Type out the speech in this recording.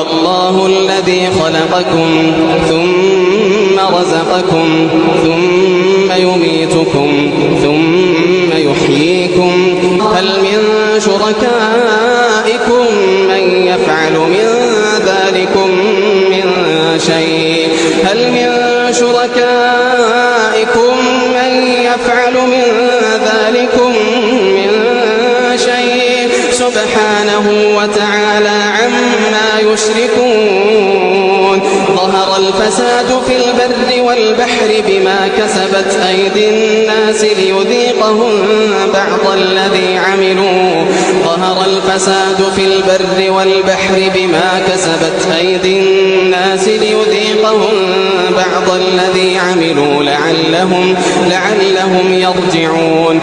الله الذي خلقكم ثم رزقكم ثم يميتكم ثم يحييكم هل من شركائكم من يفعل من ذلكم من شيء هل من شركائكم من يفعل من ذلكم من شيء سبحانه وتعالى عما يشركون ظهر الفساد في البر والبحر بما كسبت أيدي الناس ليذيقهم بعض الذي عملوا ظهر الفساد في البر والبحر بما كسبت أيدي الناس ليذيقهم بعض الذي عملوا لعلهم يرجعون